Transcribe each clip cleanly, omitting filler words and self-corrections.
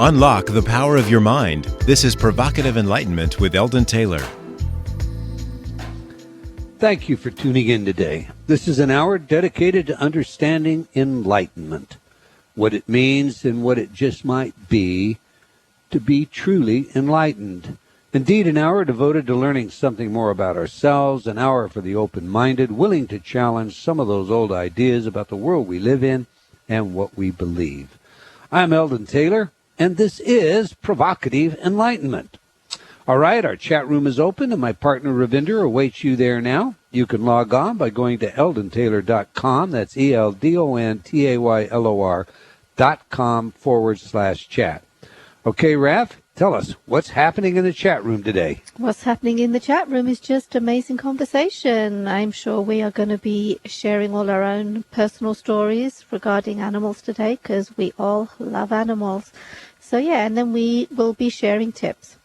Unlock the power of your mind. This is Provocative Enlightenment with Eldon Taylor. Thank you for tuning in today. This is an hour dedicated to understanding enlightenment, what it means and what it just might be to be truly enlightened. Indeed, an hour devoted to learning something more about ourselves, an hour for the open-minded, willing to challenge some of those old ideas about the world we live in and what we believe. I'm Eldon Taylor, and this is Provocative Enlightenment. All right, our chat room is open, and my partner Ravinder awaits you there now. You can log on by going to eldontaylor.com. That's eldontaylor.com/chat. Okay, Rav, tell us, what's happening in the chat room today? What's happening in the chat room is just amazing conversation. I'm sure we are going to be sharing all our own personal stories regarding animals today because we all love animals. So, yeah, and then we will be sharing tips.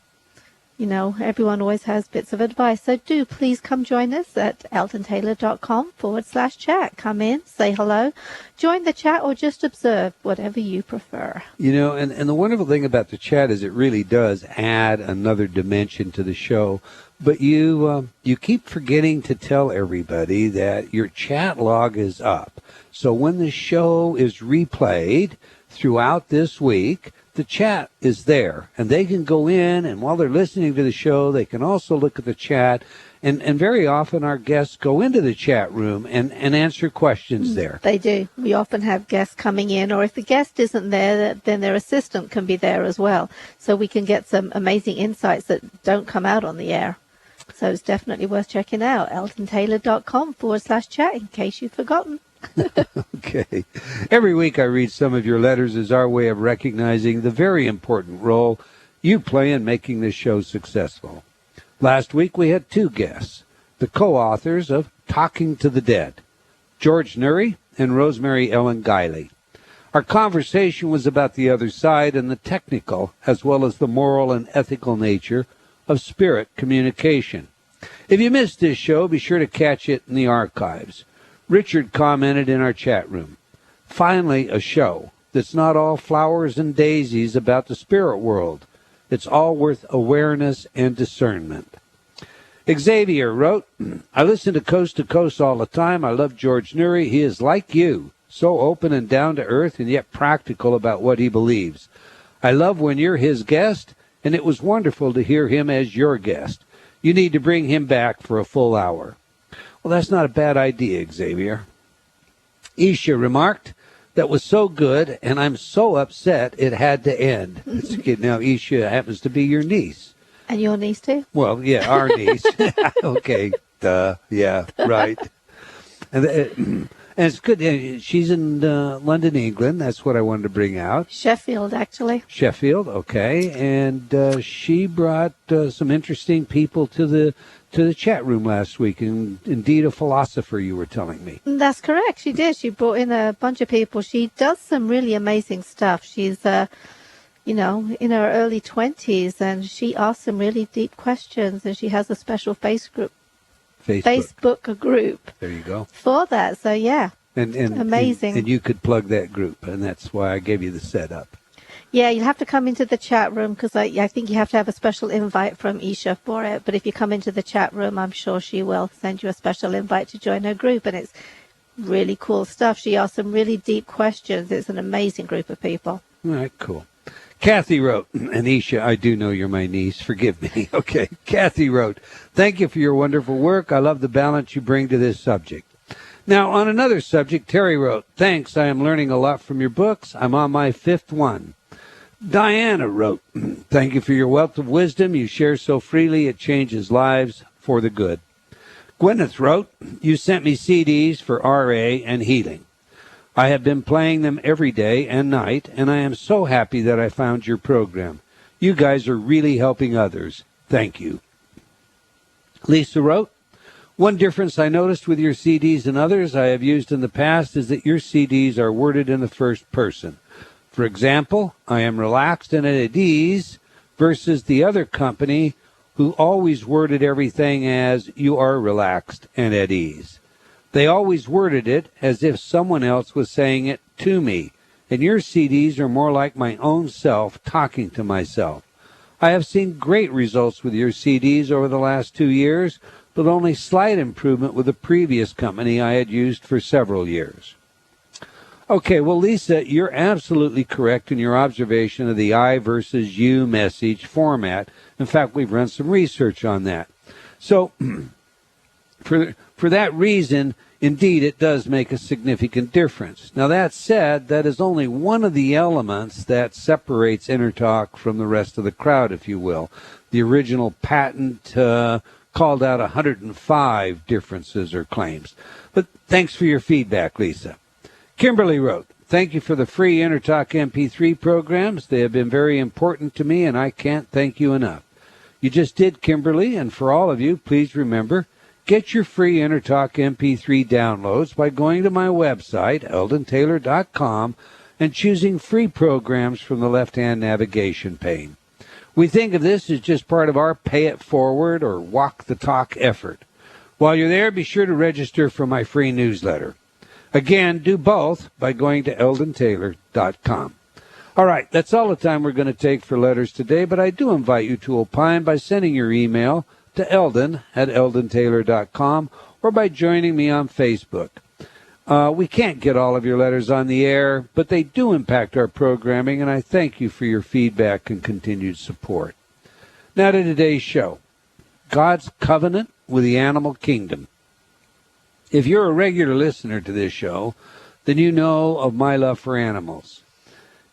You know, everyone always has bits of advice. So do please come join us at eldontaylor.com/chat. Come in, say hello, join the chat, or just observe, whatever you prefer. You know, and the wonderful thing about the chat is it really does add another dimension to the show. But you keep forgetting to tell everybody that your chat log is up. So when the show is replayed throughout this week, the chat is there, and they can go in, and while they're listening to the show, they can also look at the chat, and very often our guests go into the chat room and answer questions there. They do. We often have guests coming in, or if the guest isn't there, then their assistant can be there as well, so we can get some amazing insights that don't come out on the air. So it's definitely worth checking out, eldontaylor.com/chat, in case you've forgotten. Okay. Every week I read some of your letters as our way of recognizing the very important role you play in making this show successful. Last week we had two guests, the co-authors of Talking to the Dead, George Nury and Rosemary Ellen Guiley. Our conversation was about the other side and the technical as well as the moral and ethical nature of spirit communication. If you missed this show, be sure to catch it in the archives. Richard commented in our chat room, finally a show that's not all flowers and daisies about the spirit world. It's all worth awareness and discernment. Xavier wrote, I listen to Coast all the time. I love George Nury. He is like you, so open and down to earth and yet practical about what he believes. I love when you're his guest, and it was wonderful to hear him as your guest. You need to bring him back for a full hour. Well, that's not a bad idea, Xavier. Isha remarked, that was so good, and I'm so upset it had to end. Now, Isha happens to be your niece. And your niece, too? Well, yeah, our niece. Okay, yeah, right. And it's good. She's in London, England. That's what I wanted to bring out. Sheffield, actually. Sheffield, okay. And she brought some interesting people to the chat room last week, and indeed a philosopher, you were telling me. That's correct. She did. She brought in a bunch of people. She does some really amazing stuff. She's, in her early 20s, and she asks some really deep questions, and she has a special Facebook group. There you go. For that. So, yeah, and amazing. And you could plug that group, and that's why I gave you the setup. Yeah, you'll have to come into the chat room because I think you have to have a special invite from Isha for it. But if you come into the chat room, I'm sure she will send you a special invite to join her group. And it's really cool stuff. She asks some really deep questions. It's an amazing group of people. All right, cool. Kathy wrote, and Isha, I do know you're my niece. Forgive me. Okay. Kathy wrote, thank you for your wonderful work. I love the balance you bring to this subject. Now, on another subject, Terry wrote, thanks. I am learning a lot from your books. I'm on my 5th one. Diana wrote, thank you for your wealth of wisdom. You share so freely, it changes lives for the good. Gwyneth wrote, you sent me CDs for RA and healing. I have been playing them every day and night, and I am so happy that I found your program. You guys are really helping others. Thank you. Lisa wrote, one difference I noticed with your CDs and others I have used in the past is that your CDs are worded in the first person. For example, I am relaxed and at ease versus the other company who always worded everything as you are relaxed and at ease. They always worded it as if someone else was saying it to me. and your CDs are more like my own self talking to myself. I have seen great results with your CDs over the last 2 years, but only slight improvement with the previous company I had used for several years. Okay, well, Lisa, you're absolutely correct in your observation of the I versus you message format. In fact, we've run some research on that. So, for that reason, indeed, it does make a significant difference. Now, that said, that is only one of the elements that separates InnerTalk from the rest of the crowd, if you will. The original patent called out 105 differences or claims. But thanks for your feedback, Lisa. Kimberly wrote, thank you for the free InnerTalk MP3 programs. They have been very important to me, and I can't thank you enough. You just did, Kimberly, and for all of you, please remember, get your free InnerTalk MP3 downloads by going to my website, eldontaylor.com, and choosing free programs from the left-hand navigation pane. We think of this as just part of our Pay It Forward or Walk the Talk effort. While you're there, be sure to register for my free newsletter. Again, do both by going to eldontaylor.com. All right, that's all the time we're going to take for letters today, but I do invite you to opine by sending your email to eldon@eldontaylor.com or by joining me on Facebook. We can't get all of your letters on the air, but they do impact our programming, and I thank you for your feedback and continued support. Now to today's show, God's covenant with the animal kingdom. If you're a regular listener to this show, then you know of my love for animals.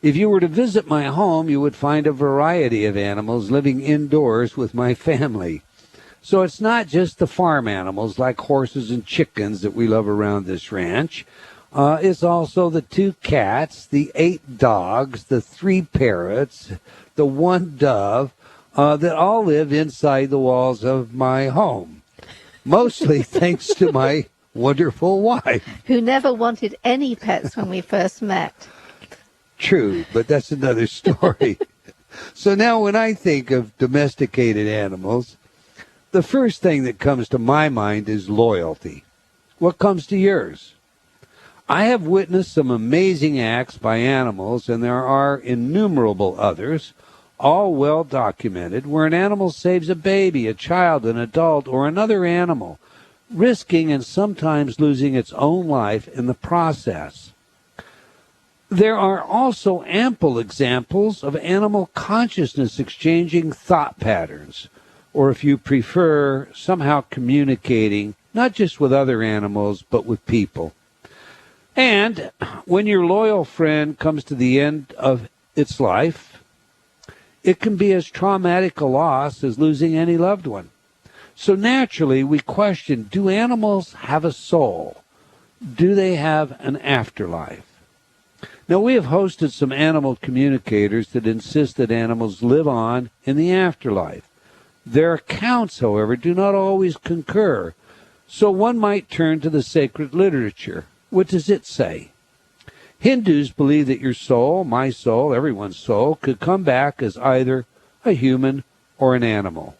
If you were to visit my home, you would find a variety of animals living indoors with my family. So it's not just the farm animals like horses and chickens that we love around this ranch. It's also the 2 cats, the 8 dogs, the 3 parrots, the 1 dove, that all live inside the walls of my home. Mostly thanks to my wonderful wife. Who never wanted any pets when we first met. True, but that's another story. So now when I think of domesticated animals, the first thing that comes to my mind is loyalty. What comes to yours? I have witnessed some amazing acts by animals, and there are innumerable others, all well documented, where an animal saves a baby, a child, an adult, or another animal, risking and sometimes losing its own life in the process. There are also ample examples of animal consciousness exchanging thought patterns, or if you prefer, somehow communicating, not just with other animals, but with people. And when your loyal friend comes to the end of its life, it can be as traumatic a loss as losing any loved one. So naturally, we question, do animals have a soul? Do they have an afterlife? Now, we have hosted some animal communicators that insist that animals live on in the afterlife. Their accounts, however, do not always concur. So one might turn to the sacred literature. What does it say? Hindus believe that your soul, my soul, everyone's soul, could come back as either a human or an animal.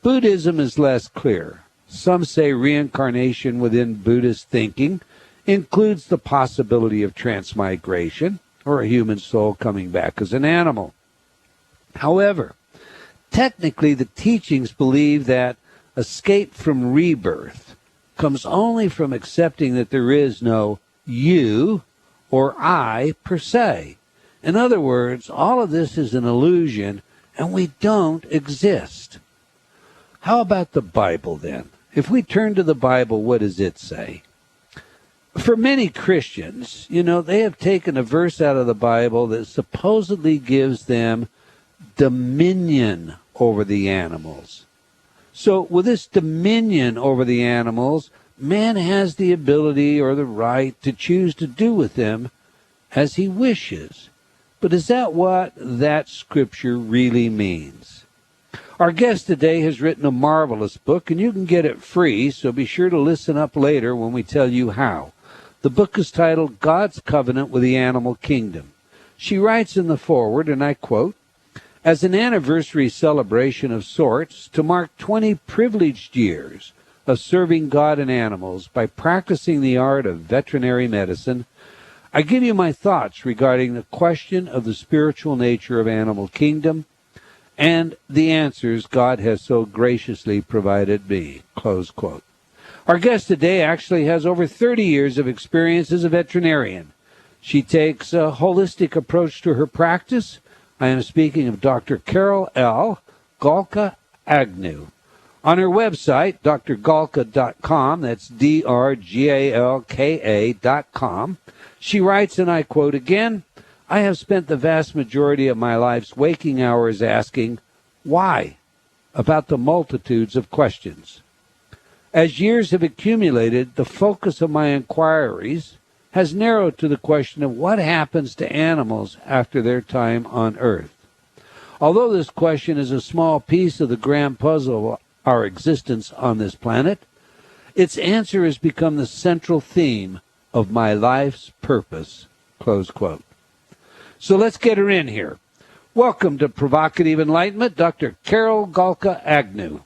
Buddhism is less clear. Some say reincarnation within Buddhist thinking includes the possibility of transmigration, or a human soul coming back as an animal. However, technically the teachings believe that escape from rebirth comes only from accepting that there is no you or I per se. In other words, all of this is an illusion and we don't exist. How about the Bible then? If we turn to the Bible, what does it say? For many Christians, they have taken a verse out of the Bible that supposedly gives them dominion over the animals. So with this dominion over the animals, man has the ability or the right to choose to do with them as he wishes. But is that what that scripture really means? Our guest today has written a marvelous book, and you can get it free, so be sure to listen up later when we tell you how. The book is titled God's Covenant with the Animal Kingdom. She writes in the foreword, and I quote, "As an anniversary celebration of sorts, to mark 20 privileged years of serving God and animals by practicing the art of veterinary medicine, I give you my thoughts regarding the question of the spiritual nature of animal kingdom and the answers God has so graciously provided me." Close quote. Our guest today actually has over 30 years of experience as a veterinarian. She takes a holistic approach to her practice. I am speaking of Dr. Carol L. Galka-Agnew. On her website, drgalka.com, that's drgalka.com, she writes, and I quote again, "I have spent the vast majority of my life's waking hours asking, why, about the multitudes of questions. As years have accumulated, the focus of my inquiries has narrowed to the question of what happens to animals after their time on Earth. Although this question is a small piece of the grand puzzle of our existence on this planet, its answer has become the central theme of my life's purpose." Close quote. So let's get her in here. Welcome to Provocative Enlightenment, Dr. Carol Galka-Agnew.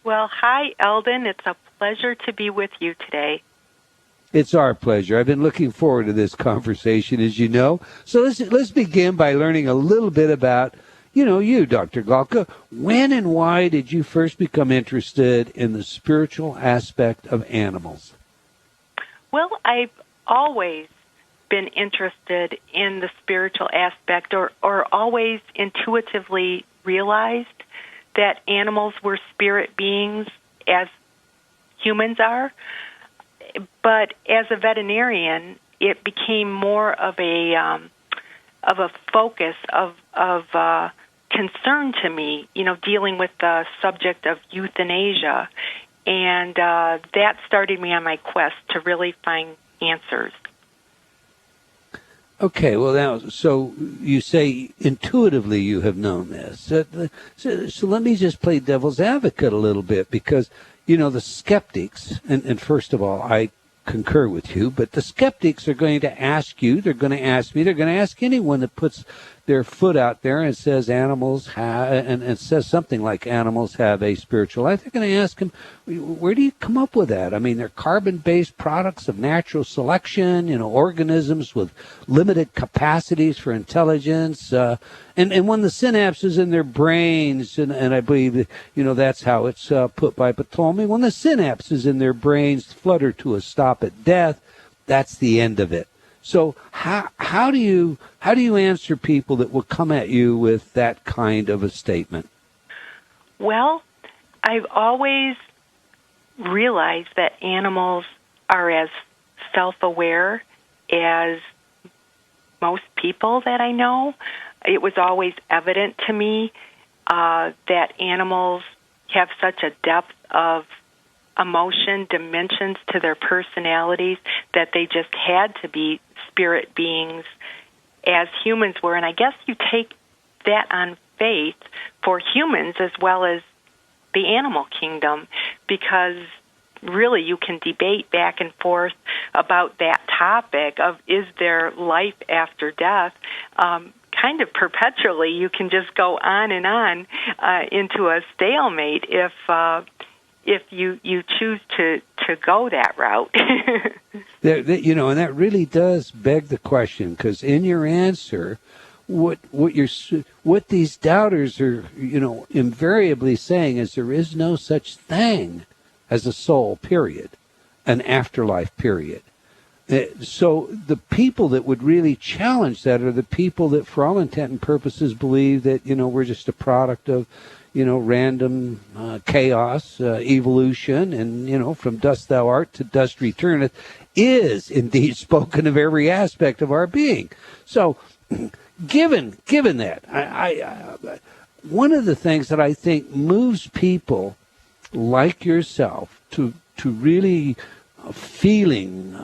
Well, hi, Eldon. It's a pleasure to be with you today. It's our pleasure. I've been looking forward to this conversation, as you know. So let's begin by learning a little bit about, you, Dr. Galka. When and why did you first become interested in the spiritual aspect of animals? Well, I've always been interested in the spiritual aspect or always intuitively realized that animals were spirit beings as humans are. But as a veterinarian, it became more of a focus of concern to me, dealing with the subject of euthanasia. And that started me on my quest to really find answers. Okay, well, now, so you say intuitively you have known this. So let me just play devil's advocate a little bit because, the skeptics, and first of all, I concur with you, but the skeptics are going to ask you, they're going to ask me, they're going to ask anyone that puts their foot out there and says animals have, and says something like animals have a spiritual life. They're going to ask them, where do you come up with that? I mean, they're carbon-based products of natural selection, organisms with limited capacities for intelligence, and when the synapses in their brains, and I believe, that's how it's put by Ptolemy, when the synapses in their brains flutter to a stop at death, that's the end of it. So how do you answer people that will come at you with that kind of a statement? Well, I've always realized that animals are as self-aware as most people that I know. It was always evident to me that animals have such a depth of emotion, dimensions to their personalities that they just had to be spirit beings as humans were. And I guess you take that on faith for humans as well as the animal kingdom, because really you can debate back and forth about that topic of is there life after death. Kind of perpetually, you can just go on and on into a stalemate if you choose to go that route. And that really does beg the question, because in your answer, what these doubters are, invariably saying is there is no such thing as a soul, period, an afterlife, period. So the people that would really challenge that are the people that, for all intent and purposes, believe that, we're just a product of, random chaos, evolution, and, from dust thou art to dust returneth, is indeed spoken of every aspect of our being. So given that, I one of the things that I think moves people like yourself to really feeling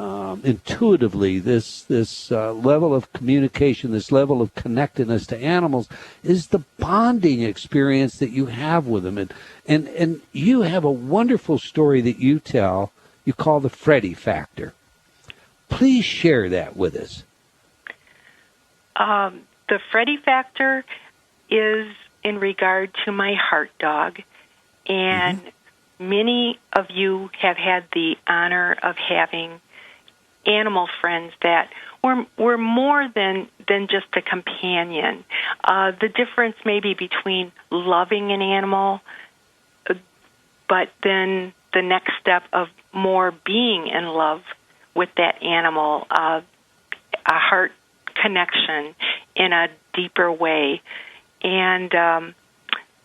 intuitively this level of communication, this level of connectedness to animals, is the bonding experience that you have with them. And you have a wonderful story that you tell, you call the Freddy factor. Please share that with us. The Freddy factor is in regard to my heart dog, and many of you have had the honor of having animal friends that were more than just a companion. The difference maybe between loving an animal, but then the next step of more being in love with that animal, a heart connection in a deeper way. And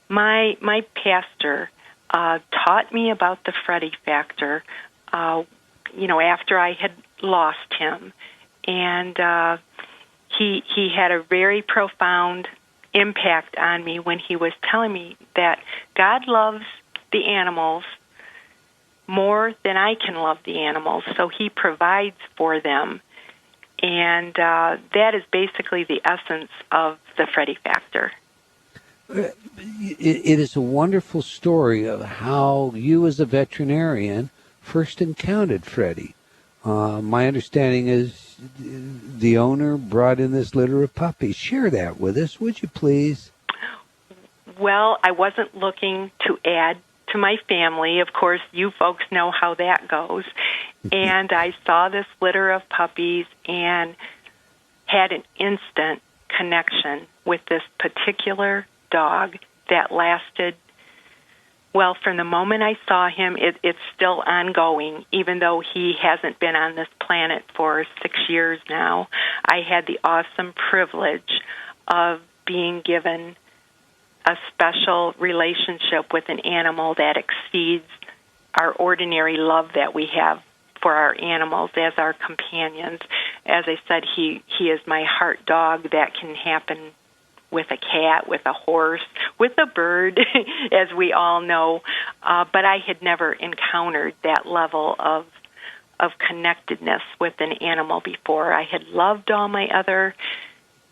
my pastor taught me about the Freddie factor, after I had lost him. And he had a very profound impact on me when he was telling me that God loves the animals more than I can love the animals, so he provides for them. And that is basically the essence of the Freddie factor. It is a wonderful story of how you as a veterinarian first encountered Freddie. My understanding is the owner brought in this litter of puppies. Share that with us, would you please? Well, I wasn't looking to add to my family. Of course, you folks know how that goes. And I saw this litter of puppies and had an instant connection with this particular dog that lasted, well, from the moment I saw him, it's still ongoing, even though he hasn't been on this planet for 6 years now. I had the awesome privilege of being given a special relationship with an animal that exceeds our ordinary love that we have for our animals as our companions. As I said, he is my heart dog. That can happen with a cat, with a horse, with a bird, as we all know. But I had never encountered that level of connectedness with an animal before. I had loved all my other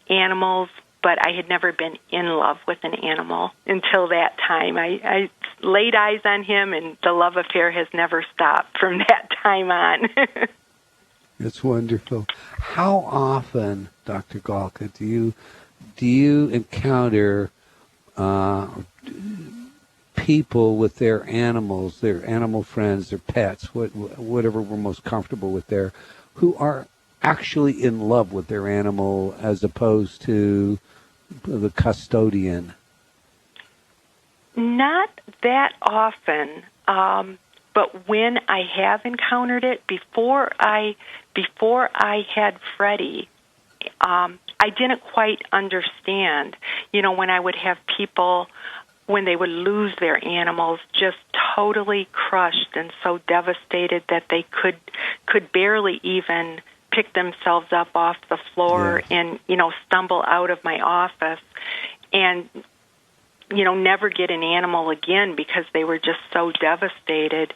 animals, but I had never been in love with an animal until that time. I laid eyes on him, and the love affair has never stopped from that time on. That's wonderful. How often, Dr. Galka, do you encounter people with their animals, their animal friends, their pets, whatever we're most comfortable with there, who are actually in love with their animal as opposed to the custodian? Not that often, but when I have encountered it, before I had Freddie, I didn't quite understand. When I would have people, when they would lose their animals, just totally crushed and so devastated that they could barely even pick themselves up off the floor and, stumble out of my office and, never get an animal again because they were just so devastated.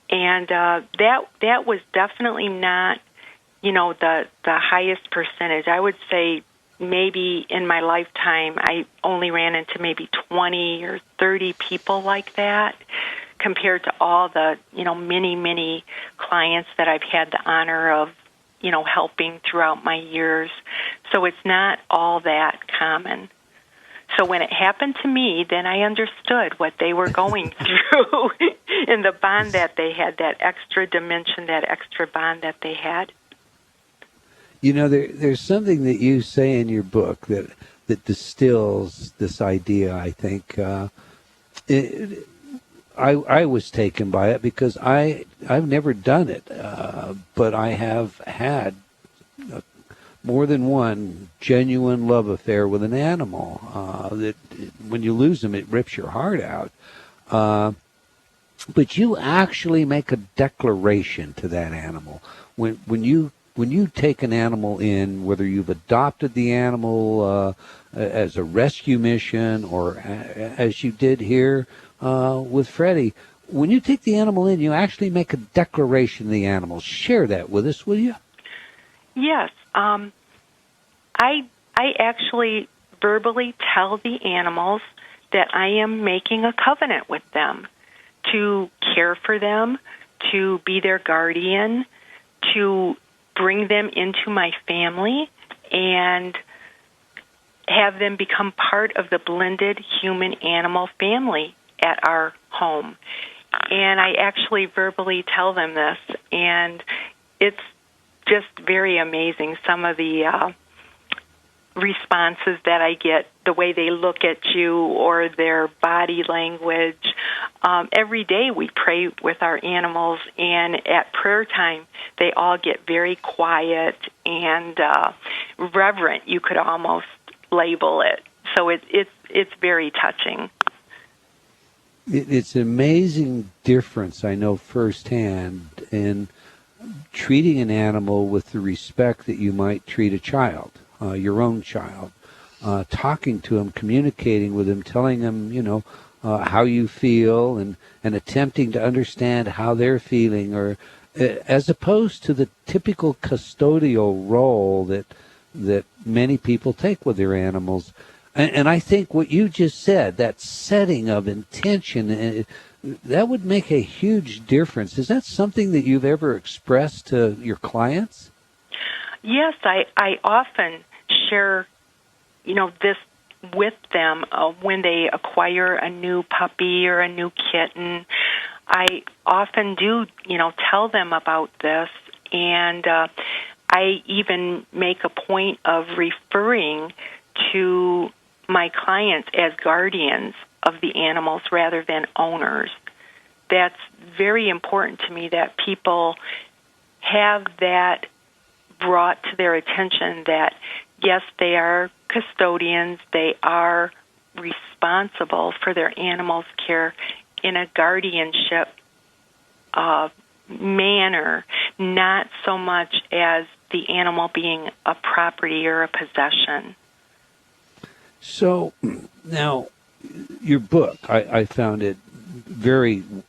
And that was definitely not, the highest percentage. I would say maybe in my lifetime I only ran into maybe 20 or 30 people like that compared to all the, many, many clients that I've had the honor of, helping throughout my years. So it's not all that common. So when it happened to me, then I understood what they were going through and the bond that they had, that extra dimension, that extra bond that they had. There's something that you say in your book that distills this idea, I think. I was taken by it because I've never done it, but I have had more than one genuine love affair with an animal. That when you lose them, it rips your heart out. But you actually make a declaration to that animal when you take an animal in, whether you've adopted the animal as a rescue mission or as you did here with Freddie. When you take the animal in, you actually make a declaration to the animal. Share that with us, will you? Yes. I actually verbally tell the animals that I am making a covenant with them to care for them, to be their guardian, to bring them into my family, and have them become part of the blended human-animal family at our home. And I actually verbally tell them this, and it's just very amazing, some of the responses that I get, the way they look at you or their body language. Every day we pray with our animals, and at prayer time, they all get very quiet and reverent, you could almost label it. So it's very touching. It's an amazing difference, I know firsthand, in treating an animal with the respect that you might treat a child, your own child, talking to him, communicating with him, telling him, how you feel, and attempting to understand how they're feeling, or as opposed to the typical custodial role that many people take with their animals. And I think what you just said, that setting of intention, that would make a huge difference. Is that something that you've ever expressed to your clients? Yes, I often share, this with them when they acquire a new puppy or a new kitten. I often do, tell them about this, and I even make a point of referring to my clients as guardians of the animals rather than owners. That's very important to me, that people have that brought to their attention, that yes, they are custodians, they are responsible for their animals' care in a guardianship manner, not so much as the animal being a property or a possession. So now, your book, I found it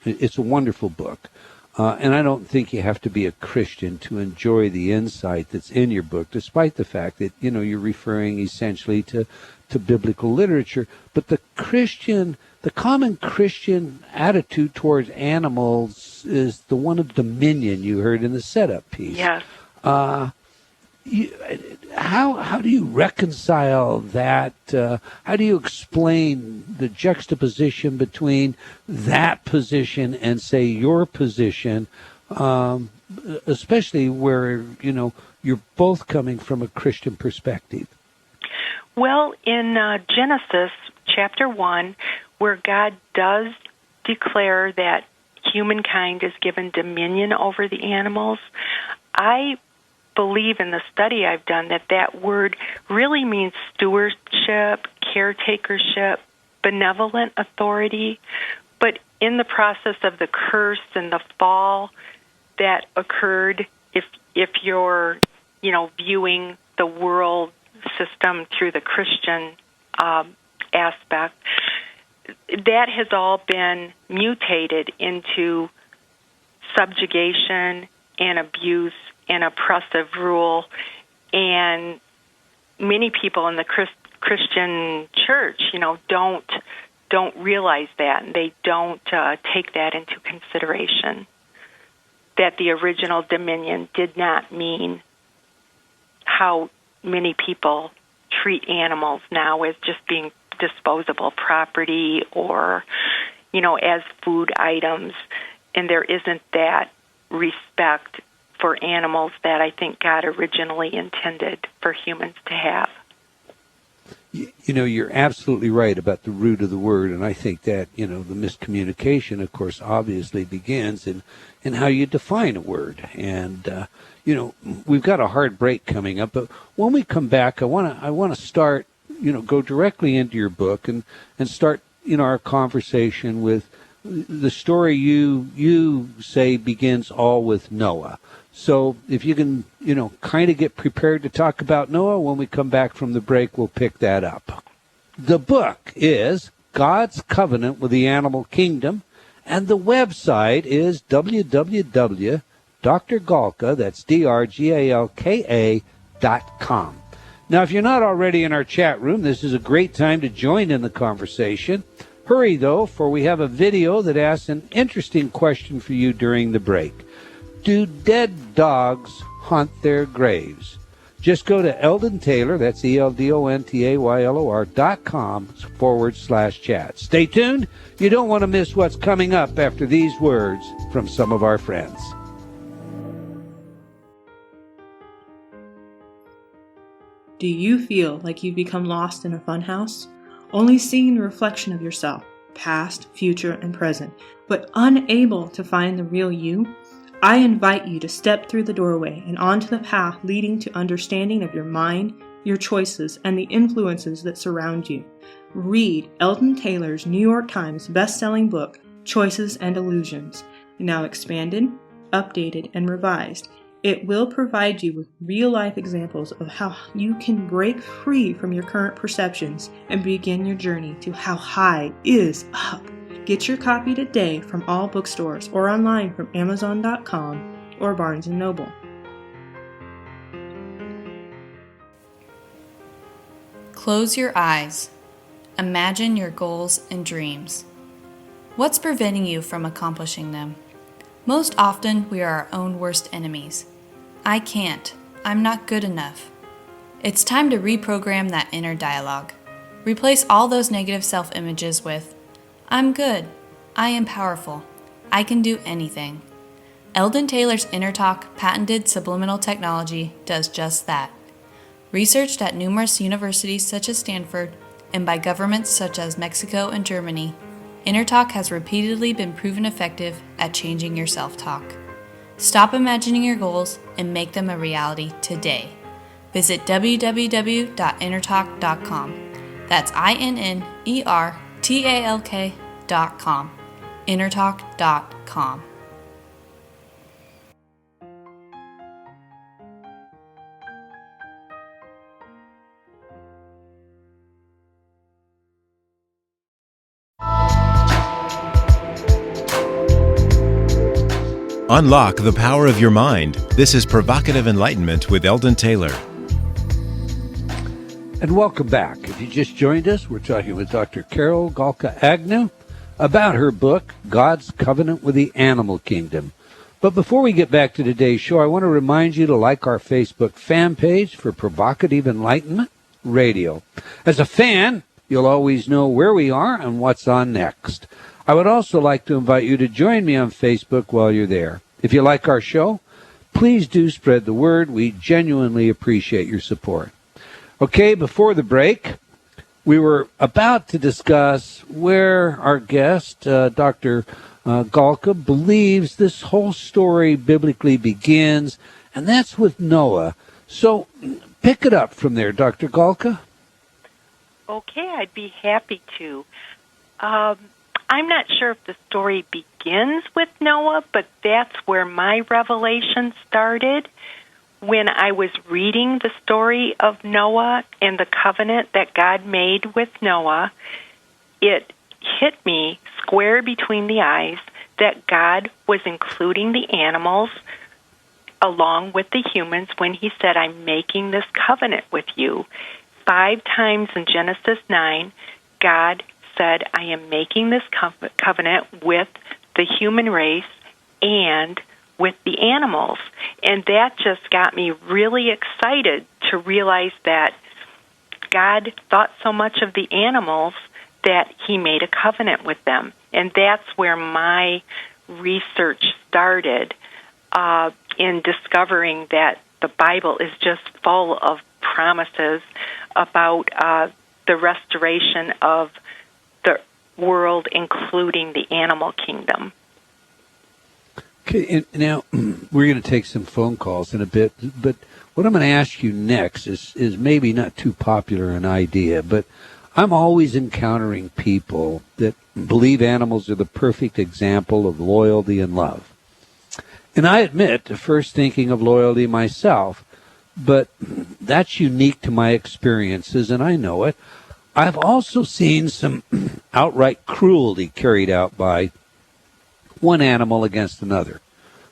it's a wonderful book. And I don't think you have to be a Christian to enjoy the insight that's in your book, despite the fact that, you're referring essentially to biblical literature. But the common Christian attitude towards animals is the one of dominion you heard in the setup piece. Yes. How do you reconcile that? How do you explain the juxtaposition between that position and, say, your position, especially where, you're both coming from a Christian perspective? Well, in Genesis chapter 1, where God does declare that humankind is given dominion over the animals, I believe in the study I've done that word really means stewardship, caretakership, benevolent authority. But in the process of the curse and the fall that occurred, if you're, viewing the world system through the Christian aspect, that has all been mutated into subjugation and abuse and oppressive rule, and many people in the Christian church, don't realize that, and they don't take that into consideration, that the original dominion did not mean how many people treat animals now as just being disposable property or, as food items, and there isn't that respect for animals that I think God originally intended for humans to have. You're absolutely right about the root of the word, and I think that, the miscommunication, of course, obviously begins in how you define a word. And, we've got a hard break coming up, but when we come back, I want to start, go directly into your book and start, our conversation with the story you say begins all with Noah. So if you can, kind of get prepared to talk about Noah, when we come back from the break, we'll pick that up. The book is God's Covenant with the Animal Kingdom, and the website is www.drgalka, that's DRGALKA.com. Now, if you're not already in our chat room, this is a great time to join in the conversation. Hurry, though, for we have a video that asks an interesting question for you during the break. Do dead dogs haunt their graves? Just go to Eldon Taylor, that's ELDONTAYLOR.com/chat. Stay tuned. You don't want to miss what's coming up after these words from some of our friends. Do you feel like you've become lost in a funhouse, only seeing the reflection of yourself, past, future, and present, but unable to find the real you? I invite you to step through the doorway and onto the path leading to understanding of your mind, your choices, and the influences that surround you. Read Eldon Taylor's New York Times best-selling book, Choices and Illusions, now expanded, updated, and revised. It will provide you with real-life examples of how you can break free from your current perceptions and begin your journey to how high is up. Get your copy today from all bookstores or online from Amazon.com or Barnes & Noble. Close your eyes. Imagine your goals and dreams. What's preventing you from accomplishing them? Most often, we are our own worst enemies. I can't. I'm not good enough. It's time to reprogram that inner dialogue. Replace all those negative self-images with, I'm good. I am powerful. I can do anything. Eldon Taylor's Inner Talk patented subliminal technology does just that. Researched at numerous universities such as Stanford and by governments such as Mexico and Germany, Inner Talk has repeatedly been proven effective at changing your self-talk. Stop imagining your goals and make them a reality today. Visit www.innertalk.com. That's INNERTALK.com. Innertalk.com. Unlock the power of your mind. This is Provocative Enlightenment with Eldon Taylor. And welcome back. If you just joined us, we're talking with Dr. Carol Galka-Agnew about her book, God's Covenant with the Animal Kingdom. But before we get back to today's show, I want to remind you to like our Facebook fan page for Provocative Enlightenment Radio. As a fan, you'll always know where we are and what's on next. I would also like to invite you to join me on Facebook while you're there. If you like our show, please do spread the word. We genuinely appreciate your support. Okay, before the break, we were about to discuss where our guest, Dr. Galka, believes this whole story biblically begins, and that's with Noah. So pick it up from there, Dr. Galka. Okay, I'd be happy to. I'm not sure if the story begins with Noah, but that's where my revelation started. When I was reading the story of Noah and the covenant that God made with Noah, it hit me square between the eyes that God was including the animals along with the humans when he said, I'm making this covenant with you. 5 times in Genesis 9, God said, I am making this covenant with the human race and with the animals. And that just got me really excited to realize that God thought so much of the animals that he made a covenant with them. And that's where my research started in discovering that the Bible is just full of promises about the restoration of the world, including the animal kingdom. Okay, and now we're going to take some phone calls in a bit, but what I'm going to ask you next is maybe not too popular an idea, but I'm always encountering people that believe animals are the perfect example of loyalty and love. And I admit to first thinking of loyalty myself, but that's unique to my experiences, and I know it. I've also seen some outright cruelty carried out by one animal against another.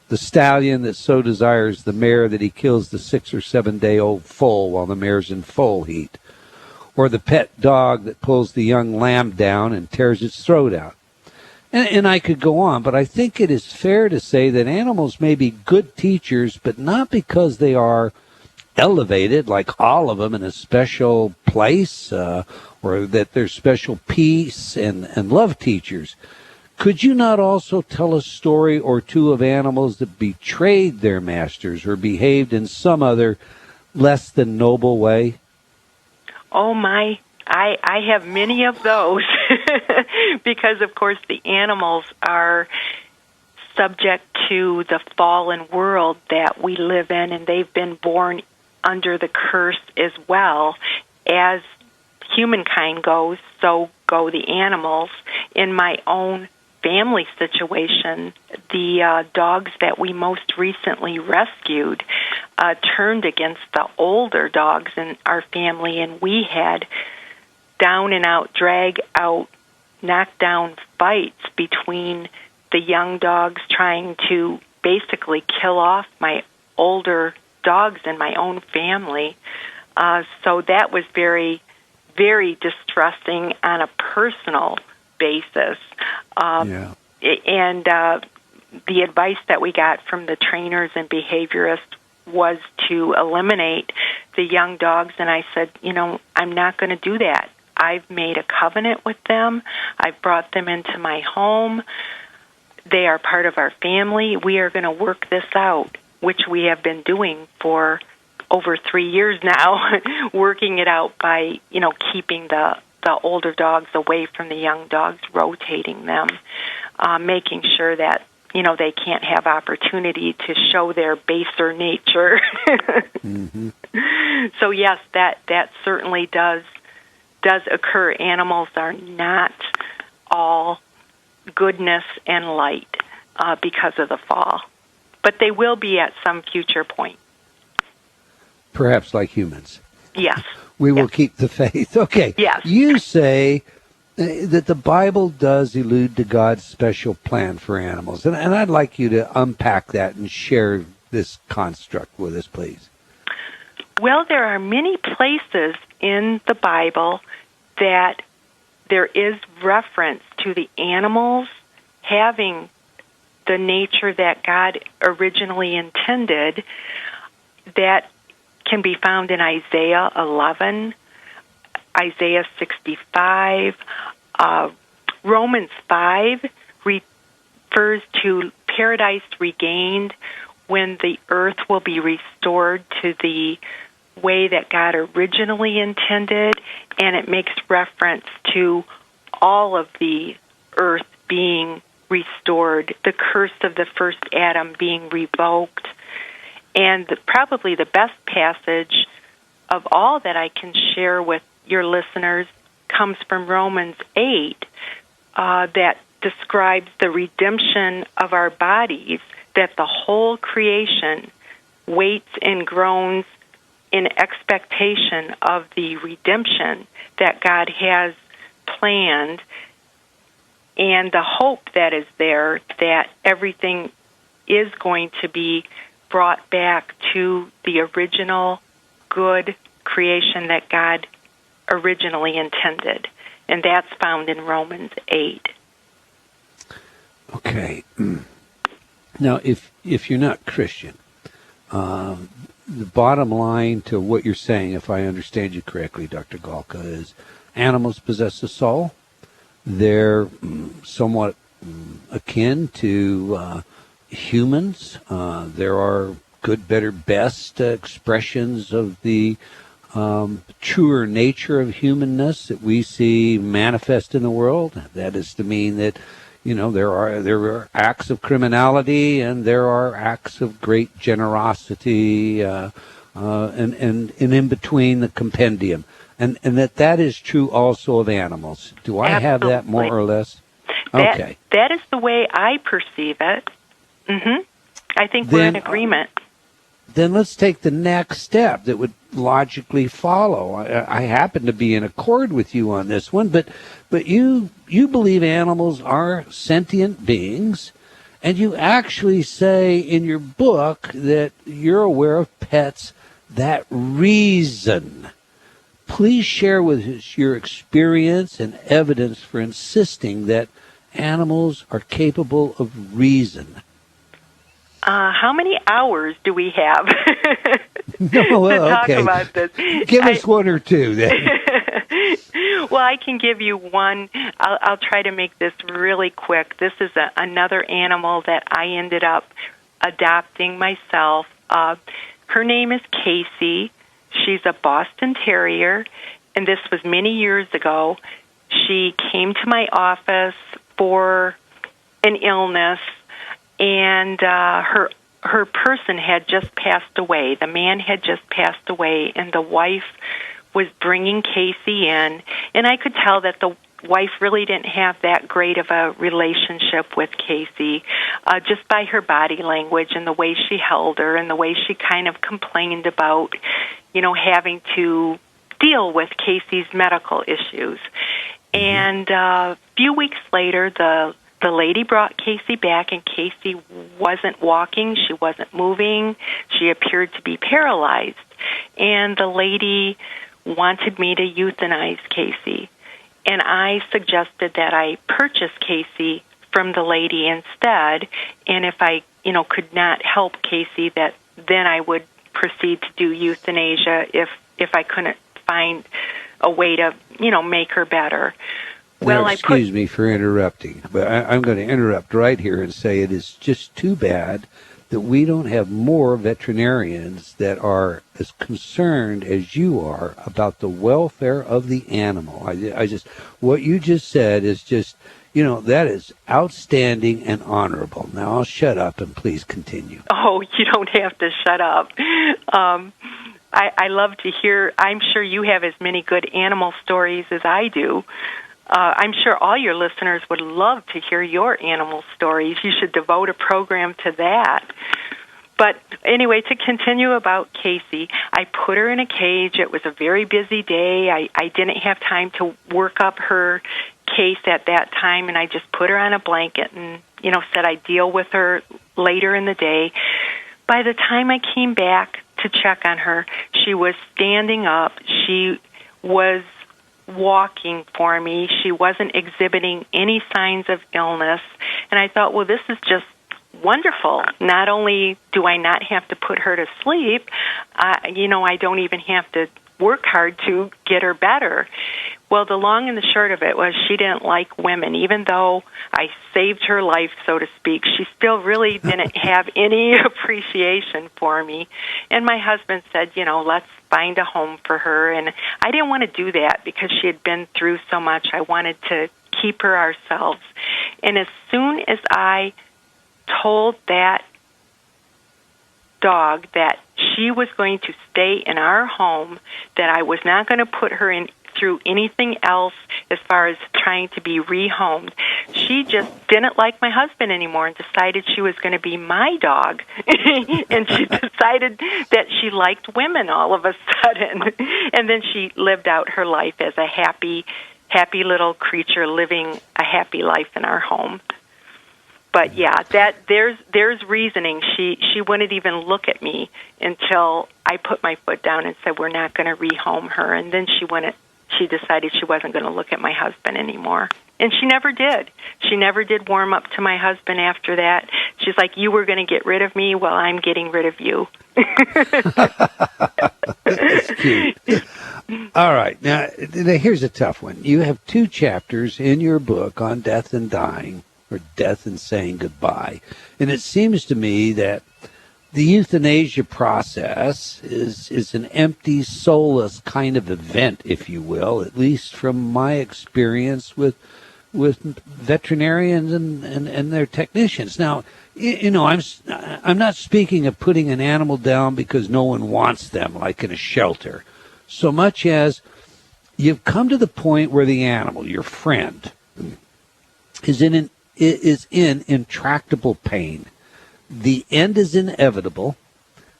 The stallion that so desires the mare that he kills the 6 or 7 day old foal while the mare's in foal heat. Or the pet dog that pulls the young lamb down and tears its throat out. And I could go on, but I think it is fair to say that animals may be good teachers, but not because they are elevated, like all of them, in a special place, or that they're special peace and love teachers. Could you not also tell a story or two of animals that betrayed their masters or behaved in some other less than noble way? Oh my, I have many of those because, of course, the animals are subject to the fallen world that we live in, and they've been born under the curse as well. As humankind goes, so go the animals. In my own family situation, the dogs that we most recently rescued turned against the older dogs in our family, and we had down and out, drag out, knockdown fights between the young dogs trying to basically kill off my older dogs in my own family. So that was very, very distressing on a personal basis. And the advice that we got from the trainers and behaviorists was to eliminate the young dogs. And I said, I'm not going to do that. I've made a covenant with them. I've brought them into my home. They are part of our family. We are going to work this out, which we have been doing for over 3 years now, working it out by, keeping the older dogs away from the young dogs, rotating them, making sure that, they can't have opportunity to show their baser nature. Mm-hmm. So yes, that certainly does occur. Animals are not all goodness and light because of the fall, but they will be at some future point. Perhaps like humans. Yes. We will keep the faith. Okay. Yes. You say that the Bible does allude to God's special plan for animals, and I'd like you to unpack that and share this construct with us, please. Well, there are many places in the Bible that there is reference to the animals having the nature that God originally intended. That can be found in Isaiah 11, Isaiah 65. Romans 5 refers to paradise regained, when the earth will be restored to the way that God originally intended, and it makes reference to all of the earth being restored, the curse of the first Adam being revoked. And probably the best passage of all that I can share with your listeners comes from Romans 8, that describes the redemption of our bodies, that the whole creation waits and groans in expectation of the redemption that God has planned, and the hope that is there that everything is going to be brought back to the original good creation that God originally intended. And that's found in Romans 8. Okay. Now, if you're not Christian, the bottom line to what you're saying, if I understand you correctly, Dr. Galka, is animals possess a soul. They're somewhat akin to humans. There are good, better, best expressions of the truer nature of humanness that we see manifest in the world. That is to mean that, there are acts of criminality and there are acts of great generosity, and in between the compendium, and that is true also of animals. Do I have that more or less? Okay. That is the way I perceive it. Mm-hmm. I think we're in agreement. Then let's take the next step that would logically follow. I happen to be in accord with you on this one, but you believe animals are sentient beings, and you actually say in your book that you're aware of pets that reason. Please share with us your experience and evidence for insisting that animals are capable of reason. How many hours do we have to talk about this? Give us one or two then. Well, I can give you one. I'll try to make this really quick. This is another animal that I ended up adopting myself. Her name is Casey. She's a Boston Terrier, and this was many years ago, she came to my office for an illness, and her person had just passed away. The man had just passed away, and the wife was bringing Casey in, and I could tell that the wife really didn't have that great of a relationship with Casey, just by her body language and the way she held her and the way she kind of complained about, having to deal with Casey's medical issues. And a few weeks later, the lady brought Casey back, and Casey wasn't walking. She wasn't moving. She appeared to be paralyzed. And the lady wanted me to euthanize Casey. And I suggested that I purchase Casey from the lady instead. And if I, could not help Casey, that then I would proceed to do euthanasia if I couldn't find a way to, make her better. Well, now, excuse me for interrupting, but I'm going to interrupt right here and say it is just too bad that we don't have more veterinarians that are as concerned as you are about the welfare of the animal. What you just said is just, that is outstanding and honorable. Now I'll shut up and please continue. Oh, you don't have to shut up. I love to hear, I'm sure you have as many good animal stories as I do. I'm sure all your listeners would love to hear your animal stories. You should devote a program to that. But anyway, to continue about Casey, I put her in a cage. It was a very busy day. I didn't have time to work up her case at that time, and I just put her on a blanket and, said I'd deal with her later in the day. By the time I came back to check on her, she was standing up. She was walking for me. She wasn't exhibiting any signs of illness. And I thought, well, this is just wonderful. Not only do I not have to put her to sleep, I don't even have to work hard to get her better. Well, the long and the short of it was she didn't like women. Even though I saved her life, so to speak, she still really didn't have any appreciation for me. And my husband said, let's find a home for her. And I didn't want to do that because she had been through so much. I wanted to keep her ourselves. And as soon as I told that dog that she was going to stay in our home, that I was not going to put her in through anything else as far as trying to be rehomed, she just didn't like my husband anymore and decided she was going to be my dog. And she decided that she liked women all of a sudden. And then she lived out her life as a happy little creature living a happy life in our home. But yeah, there's reasoning. She wouldn't even look at me until I put my foot down and said we're not going to rehome her. And then she decided she wasn't going to look at my husband anymore. And she never did. She never did warm up to my husband after that. She's like, you were going to get rid of me, well, I'm getting rid of you. That's cute. All right. Now, here's a tough one. You have 2 chapters in your book on death and dying, or death and saying goodbye. And it seems to me that the euthanasia process is an empty, soulless kind of event, if you will, at least from my experience with veterinarians and their technicians. Now, I'm not speaking of putting an animal down because no one wants them, like in a shelter, so much as you've come to the point where the animal, your friend, is in intractable pain. The end is inevitable,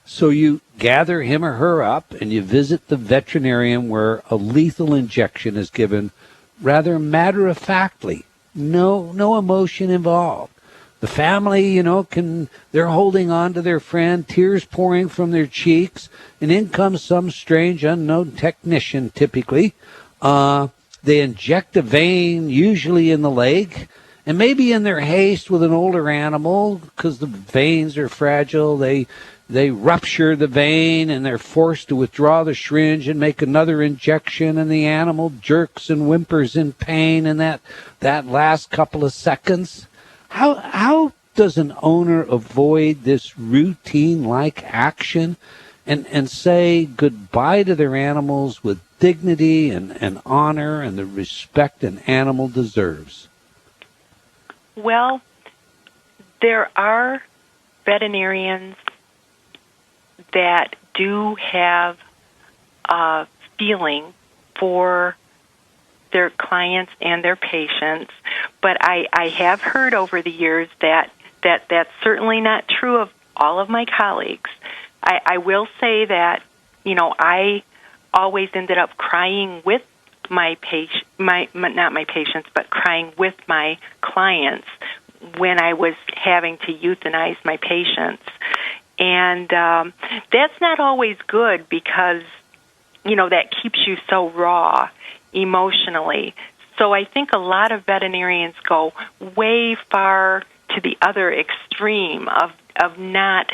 so you gather him or her up and you visit the veterinarian where a lethal injection is given rather matter-of-factly. No emotion involved. The family, they're holding on to their friend, tears pouring from their cheeks, and in comes some strange unknown technician, typically. They inject a vein, usually in the leg, and maybe in their haste with an older animal, because the veins are fragile, they rupture the vein and they're forced to withdraw the syringe and make another injection, and the animal jerks and whimpers in pain in that last couple of seconds. How does an owner avoid this routine-like action and say goodbye to their animals with dignity and honor and the respect an animal deserves? Well, there are veterinarians that do have a feeling for their clients and their patients, but I have heard over the years that that's certainly not true of all of my colleagues. I will say that, I always ended up crying with my not my patients, but crying with my clients when I was having to euthanize my patients. And that's not always good because, that keeps you so raw emotionally. So I think a lot of veterinarians go way far to the other extreme of not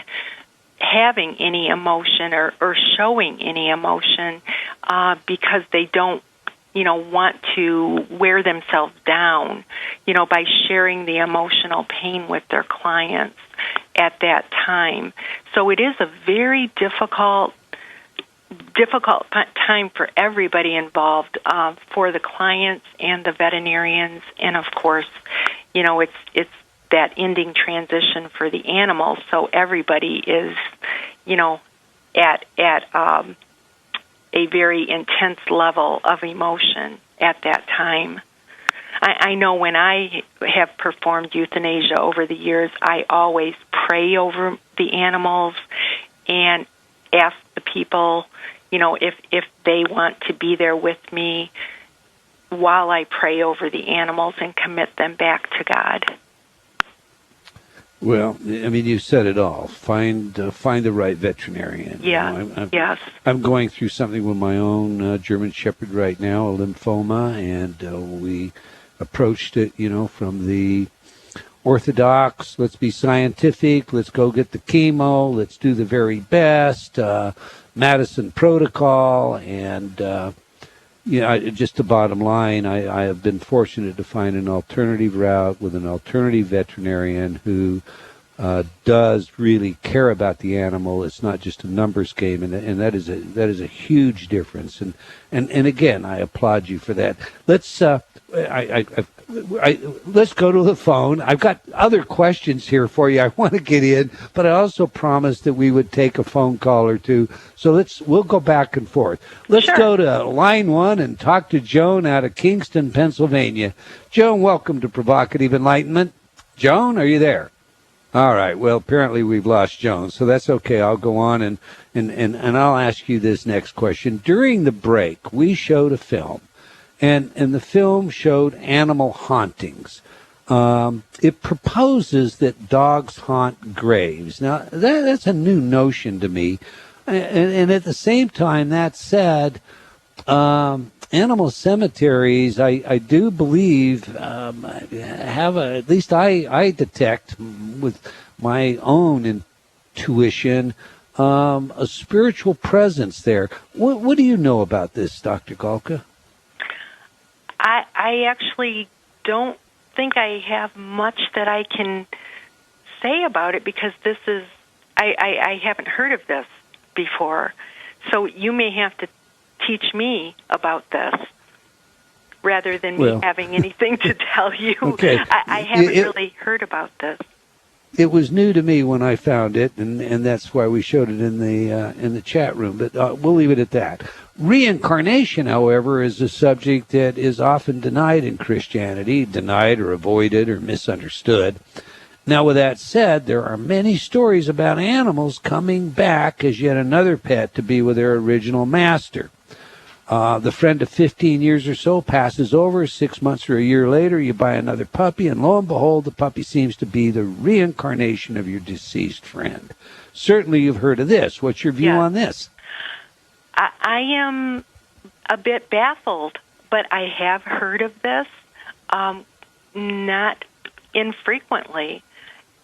having any emotion or showing any emotion because they don't, want to wear themselves down, by sharing the emotional pain with their clients at that time. So it is a very difficult time for everybody involved, for the clients and the veterinarians, and of course, it's that ending transition for the animals. So everybody is, at a very intense level of emotion at that time. I know when I have performed euthanasia over the years, I always pray over the animals and ask the people, if they want to be there with me while I pray over the animals and commit them back to God. Well, I mean, you said it all. Find the right veterinarian. Yeah. Yes. I'm going through something with my own German Shepherd right now, a lymphoma, and we approached it, from the orthodox, let's be scientific, let's go get the chemo, let's do the very best, Madison protocol, and just the bottom line, I have been fortunate to find an alternative route with an alternative veterinarian who does really care about the animal. It's not just a numbers game, and that is a huge difference. And again, I applaud you for that. Let's let's go to the phone. I've got other questions here for you I want to get in, but I also promised that we would take a phone call or two. So we'll go back and forth. Let's go to line 1 and talk to Joan out of Kingston, Pennsylvania. Joan, welcome to Provocative Enlightenment. Joan, are you there? All right. Well, apparently we've lost Joan, so that's okay. I'll go on and I'll ask you this next question. During the break, we showed a film. And the film showed animal hauntings. It proposes that dogs haunt graves. Now, that's a new notion to me. And at the same time, that said, animal cemeteries, I do believe, have at least I detect with my own intuition, a spiritual presence there. What do you know about this, Dr. Galka? I actually don't think I have much that I can say about it because this is, I haven't heard of this before. So you may have to teach me about this rather than me having anything to tell you. Okay. I haven't really heard about this. It was new to me when I found it, and that's why we showed it in the chat room. But we'll leave it at that. Reincarnation, however, is a subject that is often denied in Christianity, denied or avoided or misunderstood. Now, with that said, there are many stories about animals coming back as yet another pet to be with their original master. The friend of 15 years or so passes over. 6 months or a year later, you buy another puppy, and lo and behold, the puppy seems to be the reincarnation of your deceased friend. Certainly you've heard of this. What's your view on this? I am a bit baffled, but I have heard of this, not infrequently,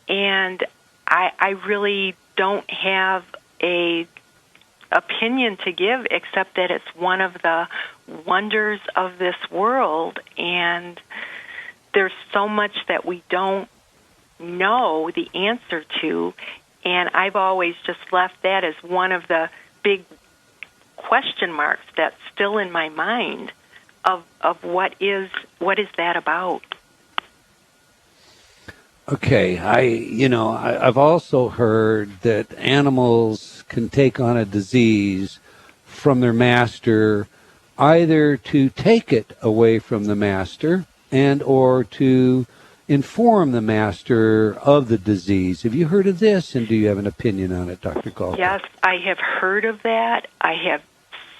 and I really don't have a opinion to give except that it's one of the wonders of this world, and there's so much that we don't know the answer to, And I've always just left that as one of the big question marks that's still in my mind of what is that about. Okay, I've also heard that animals can take on a disease from their master, either to take it away from the master and or to inform the master of the disease. Have you heard of this, and do you have an opinion on it, Dr. Galka? Yes, I have heard of that. I have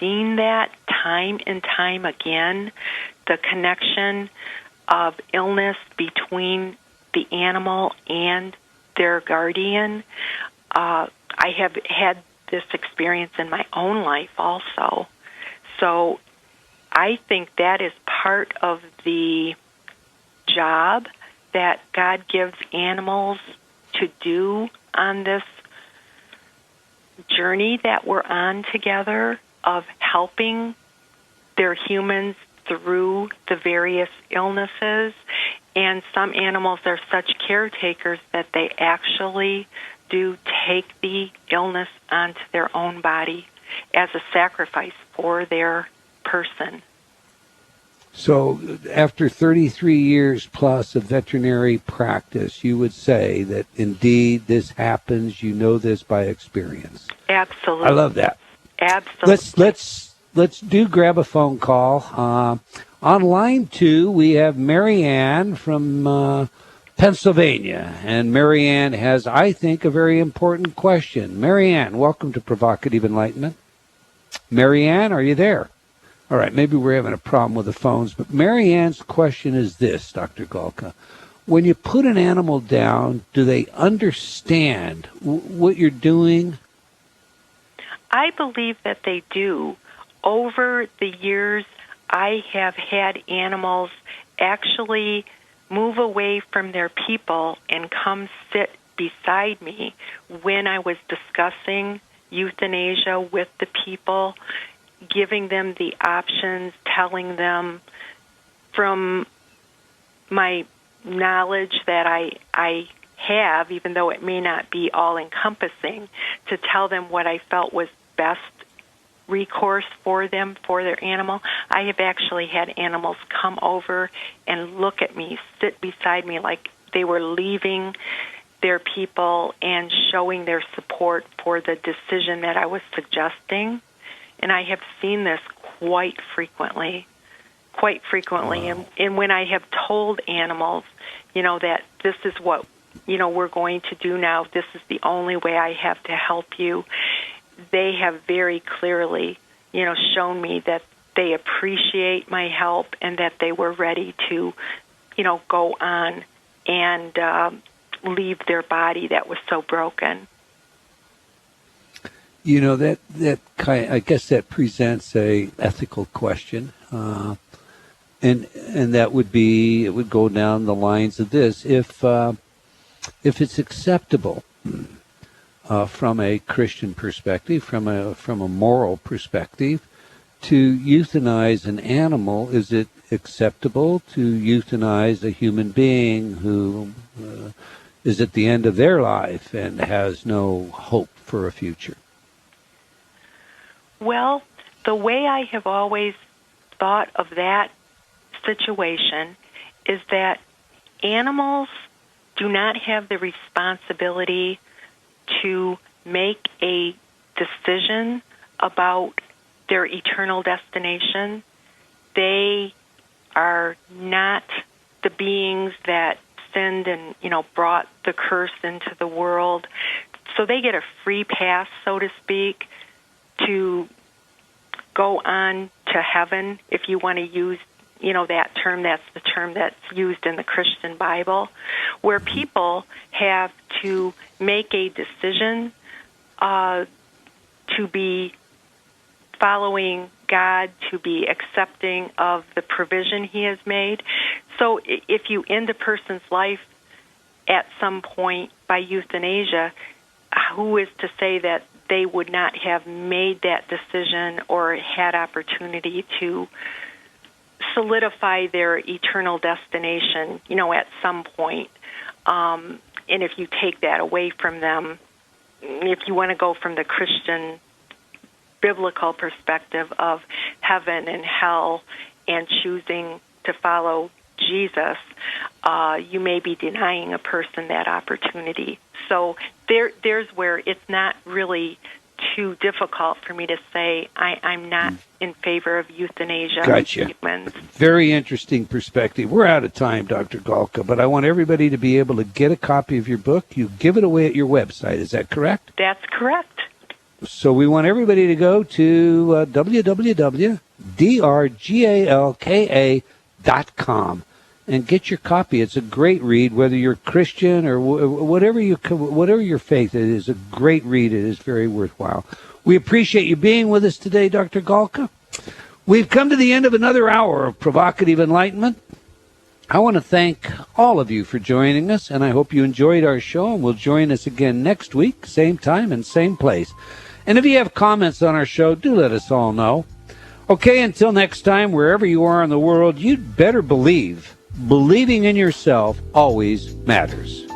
seen that time and time again, the connection of illness between the animal and their guardian. I have had this experience in my own life also. So I think that is part of the job that God gives animals to do on this journey that we're on together of helping their humans through the various illnesses. And some animals are such caretakers that they actually do take the illness onto their own body as a sacrifice for their person. So after 33 years plus of veterinary practice, you would say that indeed this happens. You know this by experience. Absolutely. I love that. Absolutely. Let's grab a phone call. On line 2, we have Marianne from Pennsylvania. And Marianne has, I think, a very important question. Marianne, welcome to Provocative Enlightenment. Marianne, are you there? All right, maybe we're having a problem with the phones, but Marianne's question is this, Dr. Galka. When you put an animal down, do they understand what you're doing? I believe that they do. Over the years, I have had animals actually move away from their people and come sit beside me when I was discussing euthanasia with the people, giving them the options, telling them from my knowledge that I have, even though it may not be all-encompassing, to tell them what I felt was best recourse for them, for their animal. I have actually had animals come over and look at me, sit beside me like they were leaving their people and showing their support for the decision that I was suggesting. And I have seen this quite frequently. Wow. And when I have told animals, that this is what, we're going to do now, this is the only way I have to help you, they have very clearly, shown me that they appreciate my help and that they were ready to, go on and leave their body that was so broken. That kind, I guess that presents a ethical question, and that would be, it would go down the lines of this: if it's acceptable from a Christian perspective, from a moral perspective, to euthanize an animal, is it acceptable to euthanize a human being who is at the end of their life and has no hope for a future? Well, the way I have always thought of that situation is that animals do not have the responsibility to make a decision about their eternal destination. They are not the beings that sinned and, brought the curse into the world. So they get a free pass, so to speak, to go on to heaven, if you want to use, that term. That's the term that's used in the Christian Bible, where people have to make a decision to be following God, to be accepting of the provision He has made. So if you end a person's life at some point by euthanasia, who is to say that they would not have made that decision or had opportunity to solidify their eternal destination, at some point. And if you take that away from them, if you want to go from the Christian biblical perspective of heaven and hell and choosing to follow Jesus, you may be denying a person that opportunity. So there's where it's not really too difficult for me to say I'm not in favor of euthanasia. Gotcha. Very interesting perspective. We're out of time, Dr. Galka, but I want everybody to be able to get a copy of your book. You give it away at your website. Is that correct? That's correct. So we want everybody to go to www.drgalka.com and get your copy. It's a great read, whether you're Christian or whatever your faith. It is a great read. It is very worthwhile. We appreciate you being with us today, Dr. Galka. We've come to the end of another hour of Provocative Enlightenment. I want to thank all of you for joining us, and I hope you enjoyed our show, and will join us again next week, same time and same place. And if you have comments on our show, do let us all know. Okay, until next time, wherever you are in the world, you'd better believing in yourself always matters.